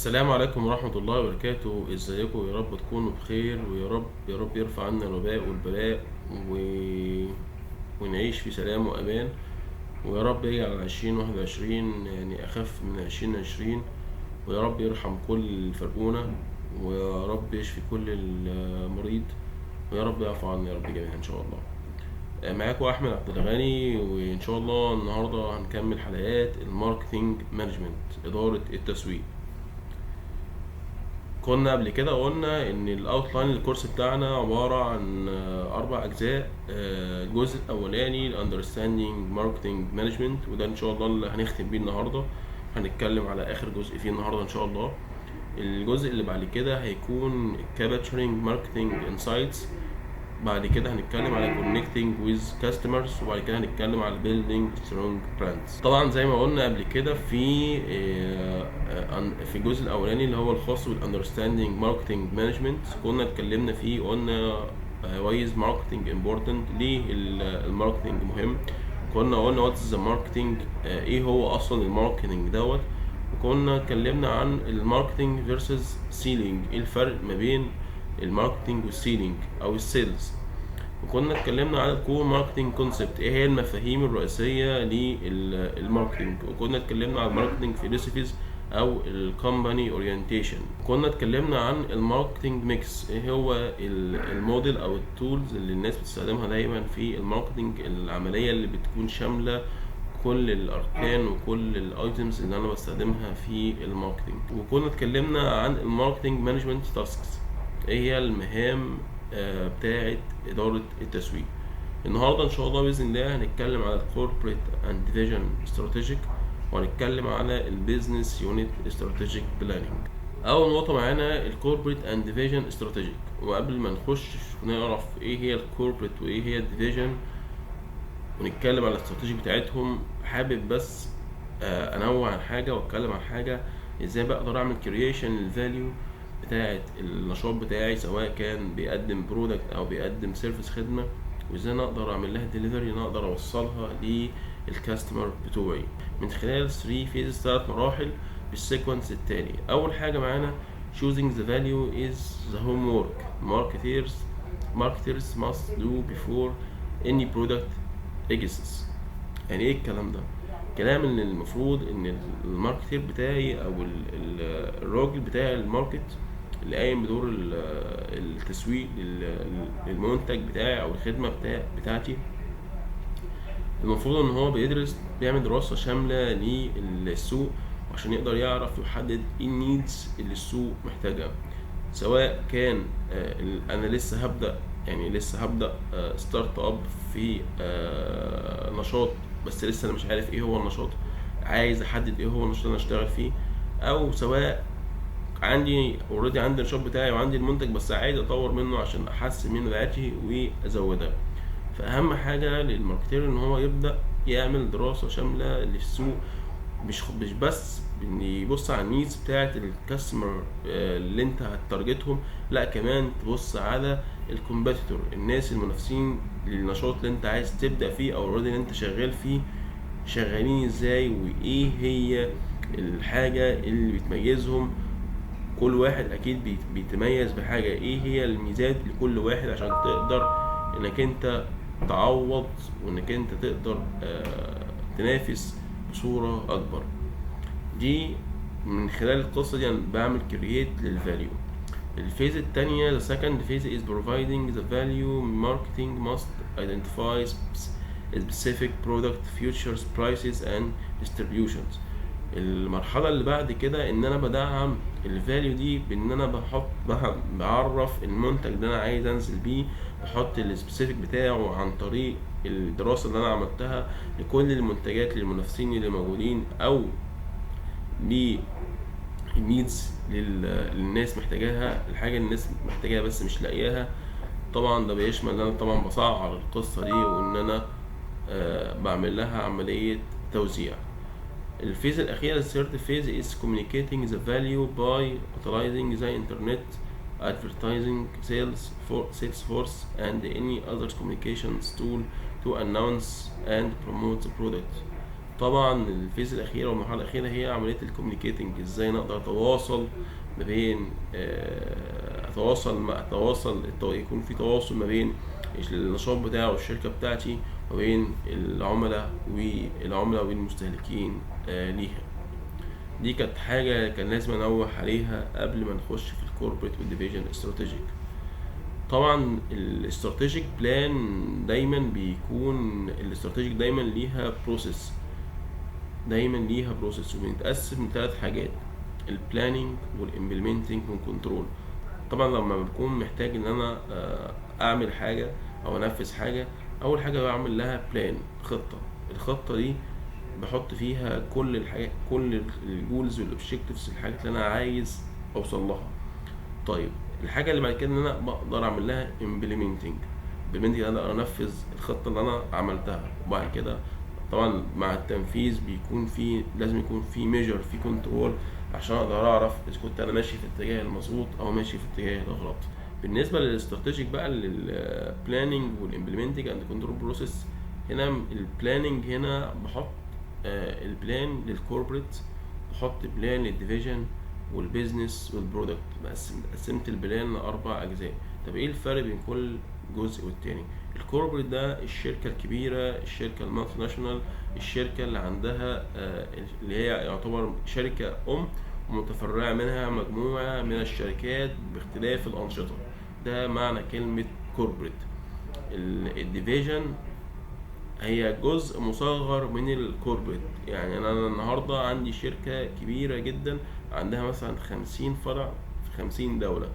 السلام عليكم ورحمة الله وبركاته. ازيكم؟ يا رب تكونوا بخير، ويا رب يا رب يرفع عنا الوباء والبلاء و... ونعيش في سلام وأمان. ويا رب يجعل 2021 يعني أخف من 2020. ويا رب يرحم كل الفرقونة، ويا رب يشفي كل المريض، ويا رب يعفو عنا يا رب جميعا إن شاء الله. معاكم أحمد عبد الغني، وإن شاء الله النهاردة هنكمل حلقات الماركتينج مانجمنت، إدارة التسويق. كنا قبل كده قلنا ان الاوتلاين الكورس بتاعنا عبارة عن 4 اجزاء. الجزء الاولاني Understanding Marketing Management، وده ان شاء الله اللي هنختم بيه النهاردة. هنتكلم على اخر جزء فيه النهاردة ان شاء الله. الجزء اللي بعد كده هيكون Capturing Marketing Insights. بعد كده هنتكلم على connecting with customers، وبعد كده هنتكلم على building strong brands. طبعا زي ما قلنا قبل كده في الجزء الاولاني اللي هو الخاص بال understanding marketing management، كنا اتكلمنا فيه، قلنا why is marketing important، ليه الماركتنج مهم. كنا قلنا what is the marketing، ايه هو اصلا الماركتنج دوت. وكنا اتكلمنا عن الماركتنج versus selling، ايه الفرق ما بين الماركتنج والسيلينج او السيلز. وكنا اتكلمنا على الكور ماركتنج كونسبت، ايه هي المفاهيم الرئيسيه للماركتنج. وكنا اتكلمنا على الماركتنج فيلوسوفيز او الكومباني اورينتيشن. كنا اتكلمنا عن الماركتنج ميكس، ايه هو الموديل او التولز اللي الناس بتستخدمها دايما في الماركتنج، العمليه اللي بتكون شامله كل الاركان وكل الايتمز اللي انا بستخدمها في الماركتنج. وكنا اتكلمنا عن الماركتنج مانجمنت تاسكس، ايه هي المهام بتاعه اداره التسويق. النهارده ان شاء الله باذن الله هنتكلم على الكوربريت اند ديفيجن استراتيجيك، وهنتكلم على البيزنس يونت استراتيجيك بلاننج. اول نقطه معانا الكوربريت اند ديفيجن استراتيجيك. وقبل ما نخش نعرف ايه هي الكوربريت وايه هي الديفيجن ونتكلم على الاستراتيجي بتاعتهم، حابب بس انوع عن حاجه واتكلم عن حاجه، ازاي بقدر اعمل كرييشن للفاليو بتاعت النشاط بتاعي، سواء كان بيقدم برودكت او بيقدم سيرفيس خدمه، وازاي انا اقدر اعمل لها ديليفري، انا اقدر اوصلها للكاستمر بتوعي من خلال 3 فيزز، 3 مراحل بالسيكونس التالي. اول حاجه معانا choosing the value is the homework marketers must do before any product exists. يعني ايه الكلام ده؟ كلام ان المفروض ان الماركتير بتاعي او الراجل بتاع الماركت اللي قايم بدور التسويق للمنتج بتاعي او الخدمه بتاعتي، المفروض ان هو بيعمل دراسه شامله للسوق عشان يقدر يعرف يحدد ايه النيدز اللي السوق محتاجها. سواء كان انا لسه هبدا ستارت اب في نشاط، بس لسه انا مش عارف ايه هو النشاط، عايز احدد ايه هو النشاط اللي انا اشتغل فيه. او سواء عندي النشاط بتاعي وعندي المنتج، بس عايز اطور منه عشان احسن من مبيعاتي وازودها. فاهم حاجه للماركتير ان هو يبدا يعمل دراسه شامله للسوق، مش بس ان يبص على النيدز بتاعت الكاستمر اللي انت هتارجتهم، لا كمان تبص على الكومبيتيتور، الناس المنافسين للنشاط اللي انت عايز تبدا فيه او اوريدي اللي انت شغال فيه، شغالين ازاي، وايه هي الحاجه اللي بتميزهم. كل واحد اكيد بيتميز بحاجه، ايه هي الميزات لكل واحد عشان تقدر انك انت تعوض، وانك انت تقدر تنافس بصورة اكبر. دي من خلال القصة دي انا بعمل كرييت للفاليو. الفيز التانية the second phase is providing the value. Marketing must identify specific product features, prices and distributions. المرحلة اللي بعد كده ان انا بدعم الفاليو دي بان انا بعرف المنتج اللي انا عايز انزل بيه، بحط السبيسيفيك بتاعه عن طريق الدراسة اللي انا عملتها لكل المنتجات للمنافسين اللي موجودين، او للنيدز للناس محتاجاها، الحاجة اللي الناس محتاجاها بس مش لاقياها. طبعا ده بيشمل ان انا طبعا بصعر القصة دي، وان انا بعمل لها عملية توزيع. الفيز الأخيرة الثيرد فيز is communicating the value by utilizing the internet, advertising, sales force and any other communications tool to announce and promote the product. طبعا الفيز الاخيره والمرحله الاخيره هي عمليه الكوميونيكيتنج، ازاي نقدر اتواصل ما بين يكون في تواصل ما بين النشاط بتاعه والشركه بتاعتي وما بين العملاء والمستهلكين ليها. دي كانت حاجه كان لازم انوه عليها قبل ما نخش في الكوربريت والديفيجن استراتيجيك. طبعا الاستراتيجيك بلان دايما بيكون الاستراتيجيك دايما ليها بروسيس وبنتقسم من 3 حاجات: البلاننج والامبلمنتنج والكنترول. طبعا لما بكون محتاج ان انا اعمل حاجه او انفذ حاجه، اول حاجه بعمل لها بلان، الخطه دي بحط فيها كل الحاجات، كل الجولز والاوبجكتيفز، الحاجات اللي انا عايز اوصل لها. طيب الحاجه اللي بعد كده ان انا بقدر اعمل لها امبلمنتنج، انا انفذ الخطه اللي انا عملتها. وبعد كده طبعا مع التنفيذ لازم يكون في ميجر، في كنترول، عشان اقدر اعرف اذا كنت انا ماشي في الاتجاه المظبوط او ماشي في الاتجاه الغلط. بالنسبه للاستراتيجيك بقى، للبلاننج والامبلمنتنج اند كنترول بروسيس، هنا البلاننج هنا بحط البلان للكوربريت، بحط بلان للديفيجن والبيزنس والبرودكت. قسمت البلان ل4 اجزاء. طب ايه الفرق بين كل جزء والتاني؟ الكوربريت ده الشركه الكبيره، الشركه المالتي ناشونال، الشركه اللي عندها اللي هي يعتبر شركه ومتفرعه منها مجموعه من الشركات باختلاف الانشطه. ده معنى كلمه كوربريت. الديفيجن هي جزء مصغر من الكوربريت. يعني انا النهارده عندي شركه كبيره جدا عندها مثلا 50 فرع في 50 دوله،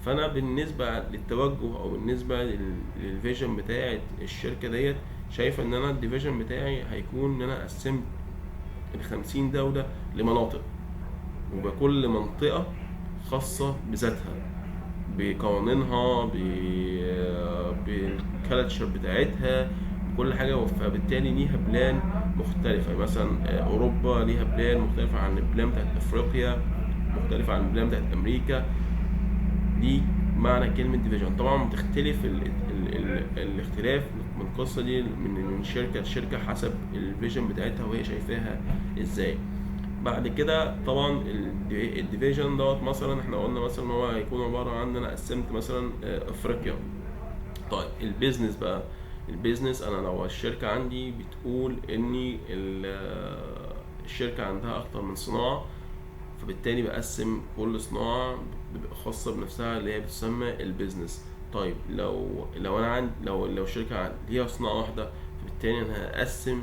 فانا بالنسبه للتوجه او بالنسبه للفيجن بتاعه الشركه ديت، شايفه ان انا الديفيجن بتاعي هيكون ان انا قسمت ال50 دوله لمناطق، وبكل منطقه خاصه بذاتها، بقوانينها، بالكالتشر بتاعتها، كل حاجه. فبالتالي ليها بلان مختلفه. مثلا اوروبا ليها بلان مختلفه عن البلان بتاعت افريقيا، مختلفه عن البلان بتاعت امريكا. دي معنى كلمه ديفيجن. طبعا بتختلف الاختلاف من القصه دي من شركه لشركه حسب الفيجن بتاعتها وهي شايفاها ازاي. بعد كده طبعا الديفيجن دوت، مثلا احنا قلنا مثلا هو هيكون عباره عن انا قسمت مثلا افريقيا. طيب البيزنس بقى، البيزنس انا لو الشركه عندي بتقول اني الشركه عندها اكتر من صناعه، فبالتالي بقسم كل صناعه بتبقى خاصه بنفسها اللي هي بتسمى البيزنس. طيب لو انا عندي لو الشركه ليها صناعه واحده، فبالتالي انا هقسم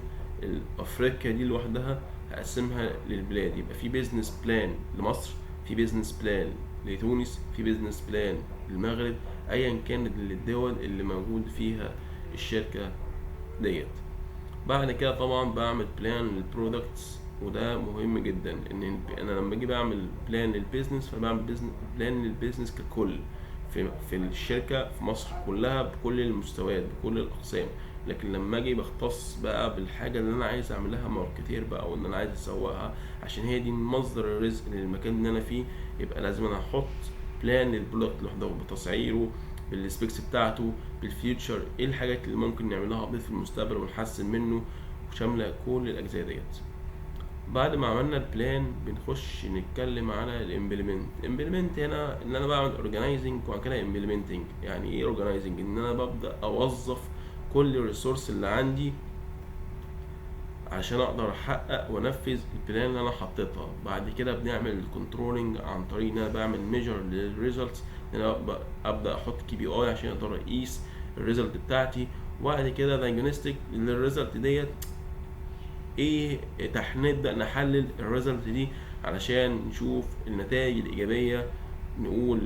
افريقيا دي لوحدها، هقسمها للبلاد. يبقى في بيزنس بلان لمصر، في بيزنس بلان لتونس، في بيزنس بلان للمغرب، ايا كانت الدول اللي موجود فيها الشركه ديت. بعد كده طبعا بعمل بلان للبرودكتس، وده مهم جدا. ان انا لما اجي بعمل بلان للبيزنس، فبعمل بلان للبيزنس ككل في الشركه في مصر كلها بكل المستويات بكل الاقسام. لكن لما اجي بختص بقى بالحاجه اللي انا عايز اعملها ماركتير بقى، وان انا عايز اسوقها عشان هي دي مصدر الرزق للمكان اللي انا فيه، يبقى لازم انا احط بلان للبرودكت لوحده بتسعيره، بالسبيكس بتاعته، بالفيوتشر، ايه الحاجات اللي ممكن نعملها في المستقبل ونحسن منه، وشامله كل الاجزاء ديت. بعد ما عملنا البلان بنخش نتكلم على الامبلمنت. هنا ان انا بعمل اورجانيزنج وبعد كده امبلمنتنج. يعني ايه اورجانيزنج؟ ان انا ببدا اوظف كل الريسورس اللي عندي عشان اقدر احقق وانفذ البلان اللي انا حطيتها. بعد كده بنعمل الكنترولنج عن طريق ان انا بعمل ميجر للريزلتس، ان انا ابدا احط KPI عشان اقدر اقيس الريزلت بتاعتي. وبعد كده دايجنوستيك للريزلت ديت، ايه نبدا نحلل الريزلت دي علشان نشوف النتائج الايجابيه، نقول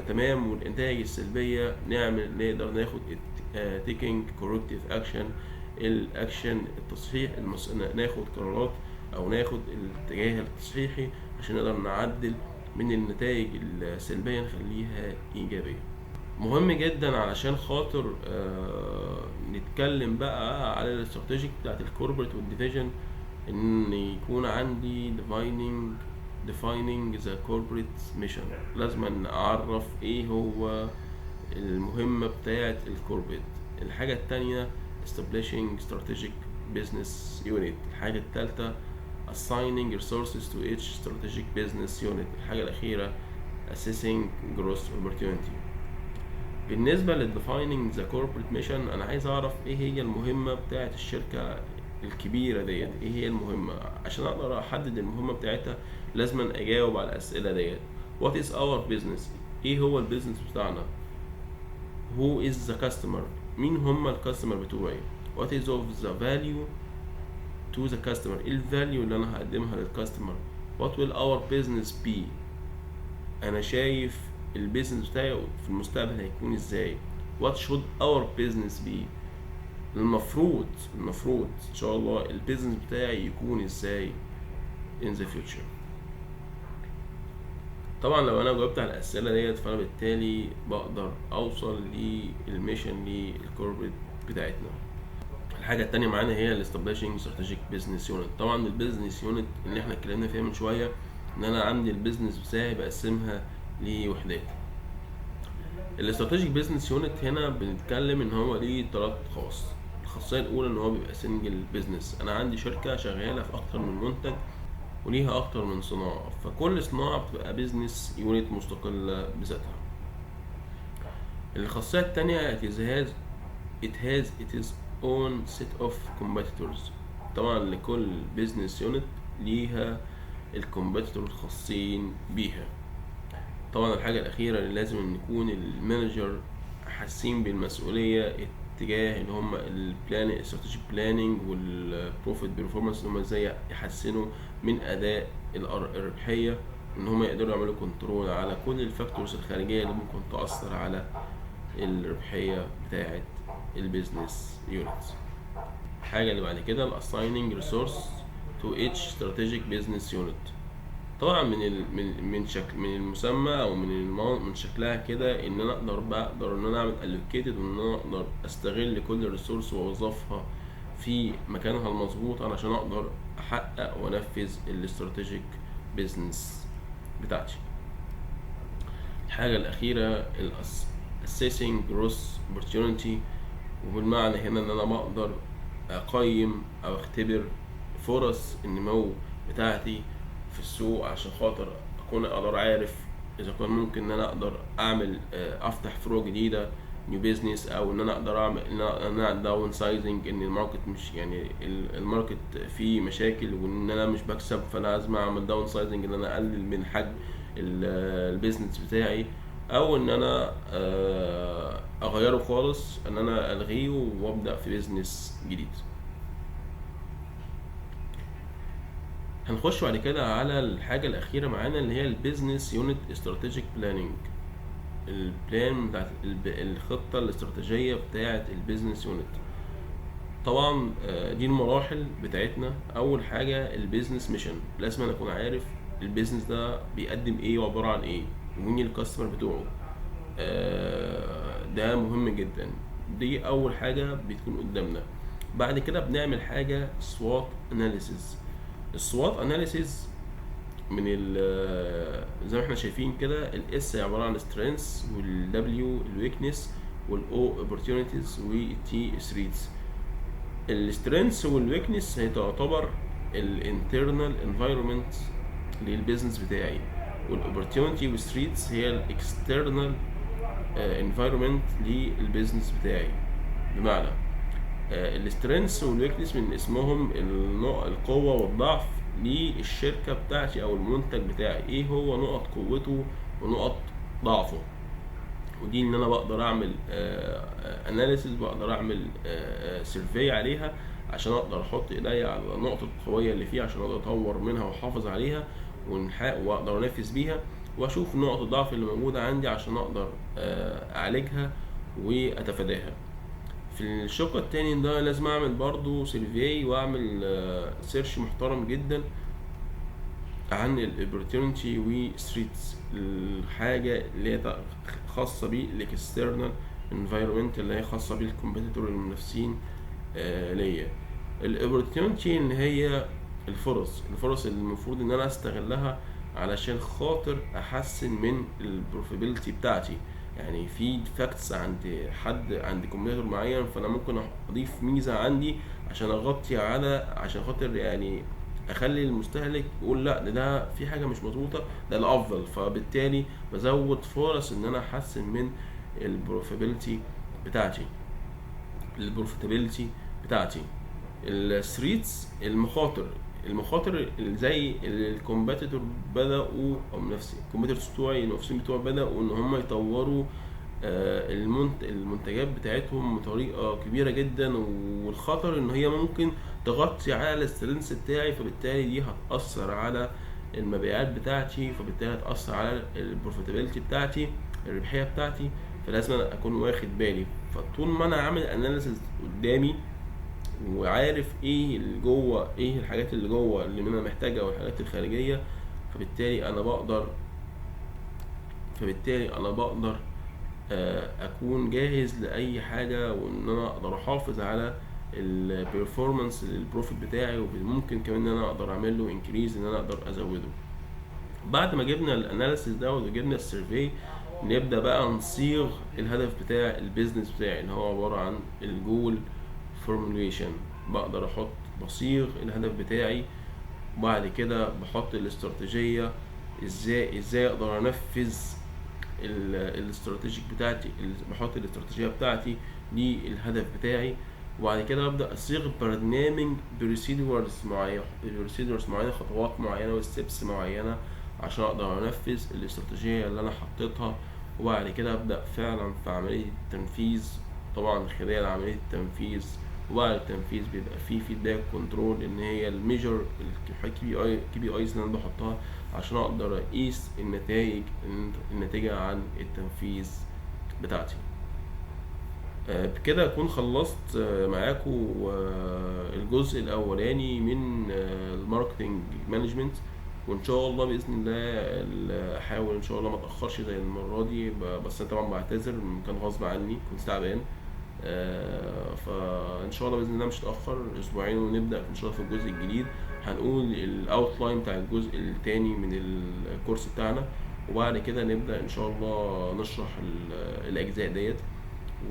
تمام، والنتائج السلبيه نقدر ناخد تيكينج كوركتيف اكشن، الاكشن التصحيح، ناخد قرارات او ناخد الاتجاه التصحيحي عشان نقدر نعدل من النتائج السلبيه نخليها ايجابيه. مهم جدا علشان خاطر نتكلم بقى على الاستراتيجيك بتاعت الكوربريت والديفيجن، ان يكون عندي defining the corporate mission. لازم اعرف ايه هو المهمة بتاعت الكوربريت. الحاجة التانية establishing strategic business unit. الحاجة الثالثة assigning resources to each strategic business unit. الحاجة الأخيرة assessing growth opportunity. بالنسبة ل defining the corporate mission، أنا عايز أعرف إيه هي المهمة بتاعة الشركة الكبيرة ديت، إيه هي المهمة. عشان أقدر أحدد المهمة بتاعتها لازم أجاوب على الأسئلة ديت. What is our business؟ إيه هو البيزنس بتاعنا؟ Who is the customer؟ مين هم الكاستمر بتوعي؟ What is of the value to the customer؟ إيه الفاليو اللي أنا هقدمها للكاستمر؟ What will our business be؟ أنا شايف البيزنس بتاعي في المستقبل هيكون ازاي. What should our business be؟ المفروض ان شاء الله البيزنس بتاعي يكون ازاي in the future. طبعا لو انا جاوبت على الاسئله ديت فانا بالتالي بقدر اوصل للميشن للكوربريت بتاعتنا. الحاجه التانية معانا هي الاستابليشنج استراتيجيك بزنس يونت. طبعا البيزنس يونت اللي احنا اتكلمنا فيها من شويه ان انا عندي البيزنس بتاعي بقسمها لوحدات. الاستراتيجيك بزنس يونت هنا بنتكلم ان هو ليه 3 خواص. الخاصيه الاولى ان هو بيبقى سنجل بزنس، انا عندي شركه شغاله في اكتر من منتج وليها اكتر من صناعه، فكل صناعه بتبقى بزنس يونت مستقله بذاتها. الخاصيه الثانيه it has its own set of competitors. طبعا لكل بزنس يونت ليها الكومبيتيتور الخاصين بيها. طبعا الحاجة الأخيرة اللي لازم ان يكون المانجر حاسين بالمسؤولية اتجاه اللي هم البلان استراتيجيك بلاننج والبروفيت بيرفورمانس، ان هم ازاي يحسنوا من أداء الربحية، ان هم يقدروا يعملوا كنترول على كل الفاكتورز الخارجية اللي ممكن تأثر على الربحية بتاعة البيزنس يونت. الحاجة اللي بعد كده assigning resource to each strategic business unit. طبعا من المسمى او من شكلها كده ان انا بقدر ان انا اعمل allocated وان انا اقدر استغل كل ريسورس واوظفها في مكانها المظبوط علشان اقدر احقق وانفذ الاستراتيجيك بيزنس بتاعتي. الحاجة الاخيرة assessing growth opportunity، وبالمعنى هنا ان انا بقدر اقيم او اختبر فرص النمو بتاعتي في السوق عشان خاطر اكون اقدر عارف اذا كان ممكن ان انا اقدر اعمل افتح فروع جديده نيو بيزنس، او ان انا اقدر اعمل ان انا داون سايزنج، ان الماركت مش يعني الماركت فيه مشاكل وان انا مش بكسب، فانا لازم اعمل داون سايزنج ان انا اقلل من حجم البيزنس بتاعي، او ان انا اغيره خالص ان انا الغيه وابدا في بيزنس جديد. هنخش بعد كده على الحاجة الأخيرة معانا اللي هي البيزنس يونت استراتيجيك بلاننج. البلان بتاعت الخطة الاستراتيجية بتاعت البيزنس يونت. طبعا دي المراحل بتاعتنا. أول حاجة البيزنس ميشن، لازم أنا أكون عارف البيزنس ده بيقدم إيه وعبارة عن إيه ومين الكاستمر بتوعه. ده مهم جدا، دي أول حاجة بتكون قدامنا. بعد كده بنعمل حاجة SWOT analysis. السوات اناليسيز من زي ما احنا شايفين كده، الاس عباره عن سترينث، والدبليو الويكنس، والاو اوبورتيونيتيز، والتي ثريتس. السترينث والويكنس هي تعتبر الانترنال انفايرمنت للبيزنس بتاعي، والاوبورتيونيتي والثريتس هي الاكسترنال انفايرمنت للبيزنس بتاعي. بمعنى السترينث والويكنس من اسمهم القوة والضعف للشركة بتاعتي او المنتج بتاعي، ايه هو نقط قوته ونقط ضعفه، ودي ان انا بقدر اعمل اناليسيس، بقدر اعمل سيرفي عليها عشان اقدر احط ايديا على النقط القوية اللي فيها عشان اقدر اطور منها واحافظ عليها واقدر انفذ بيها، واشوف نقط الضعف اللي موجودة عندي عشان اقدر اعالجها واتفاداها. في الشق التاني ده لازم اعمل برضو سيرفي واعمل سيرش محترم جدا عن الاوبورتيونيتي وستريتس، الحاجه اللي هي خاصه بالاكسترنال انفايرمنت اللي هي خاصه بالكومبيتيتور المنافسين ليا. الاوبورتيونيتي ان هي الفرص اللي المفروض ان انا استغلها علشان خاطر احسن من البروفيبيليتي بتاعتي، يعني في ديفكتس عند حد، عند كومبيوتر معين، فانا ممكن اضيف ميزه عندي عشان اغطي على، عشان خاطر يعني اخلي المستهلك يقول لا ده في حاجه مش مظبوطه، ده الافضل. فبالتالي بزود فرص ان انا احسن من البروفيتابيلتي بتاعتي البروفيتابيلتي بتاعتي. الثريتس، المخاطر اللي زي الكومبيتيتور بدأوا، او نفس الكومبيتيتورز بتوعي، المنافسين بتوعي بدأوا ان هم يطوروا المنتجات بتاعتهم بطريقة كبيرة جدا، والخطر ان هي ممكن تغطي على السترينث بتاعي، فبالتالي دي هتأثر على المبيعات بتاعتي، فبالتالي هتأثر على البروفيتابيلتي بتاعتي، الربحية بتاعتي. فلازم أنا اكون واخد بالي. فطول ما انا عامل اناليسيس قدامي وعارف ايه اللي جوه، ايه الحاجات اللي جوه اللي انا محتاجها والحاجات الخارجيه، فبالتالي انا بقدر اكون جاهز لاي حاجه، وان انا اقدر احافظ على البرفورمانس البروفيت بتاعي، وممكن كمان ان انا اقدر اعمل له انكريز، ان انا اقدر ازوده. بعد ما جبنا الاناليسيس ده وجبنا السيرفي، نبدا بقى نصيغ الهدف بتاع البيزنس بتاعي اللي هو عباره عن الجول فورموليشن. بصيغ الهدف بتاعي، وبعد كده بحط الاستراتيجيه، ازاي اقدر انفذ الاستراتيجيك بتاعتي، بحط الاستراتيجيه بتاعتي للهدف بتاعي. وبعد كده ابدا اصيغ برنامج بروسيدورز معينه، خطوات معينه وستبس معينه عشان اقدر انفذ الاستراتيجيه اللي انا حطيتها. وبعد كده ابدا فعلا في عمليه التنفيذ. طبعا خلال عمليه التنفيذ وبعد التنفيذ بيبقى فيه فيدباك كنترول، ان هي الميجر كي بي ايز اللي انا بحطها عشان اقدر اقيس النتيجة عن التنفيذ بتاعتي. بكده اكون خلصت معاكم الجزء الاولاني من الماركتنج مانجمنت. وان شاء الله باذن الله احاول ان شاء الله ما اتاخرش زي المره دي، بس انا طبعا بعتذر، كان غصب عني، كنت تعبان. فان شاء الله باذن الله مش هتاخر اسبوعين ونبدا ان شاء الله في الجزء الجديد. هنقول الاوتلاين بتاع الجزء الثاني من الكورس بتاعنا، وبعد كده نبدا ان شاء الله نشرح الاجزاء ديت.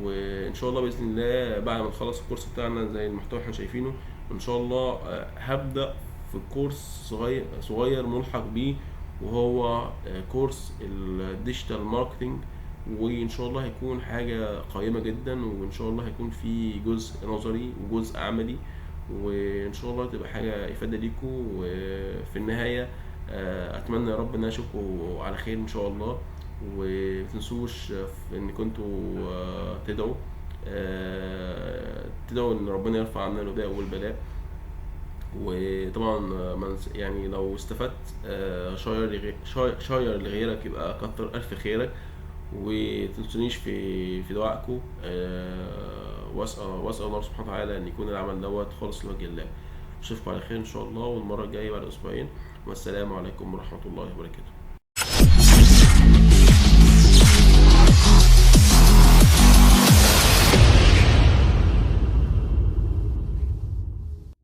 وان شاء الله باذن الله بعد ما نخلص الكورس بتاعنا زي المحتوى احنا شايفينه، ان شاء الله هبدا في كورس صغير ملحق بيه، وهو كورس الديجيتال ماركتنج. وان شاء الله هيكون حاجه قيمه جدا، وان شاء الله هيكون في جزء نظري وجزء عملي، وان شاء الله تبقى حاجه افاده ليكم. وفي النهايه اتمنى يا رب ان اشوفكم على خير ان شاء الله. ومتنسوش ان كنتوا تدعوا ان ربنا يرفع عنا الوباء والبلاء. وطبعا يعني لو استفدت شاير لغيرك، يبقى كتر الف خيرك. وتنسونيش في دعائكم. واسال الله سبحانه وتعالى ان يكون العمل دوت خالص لوجه الله. اشوفكم على خير ان شاء الله، والمره الجايه بعد اسبوعين. والسلام عليكم ورحمه الله وبركاته.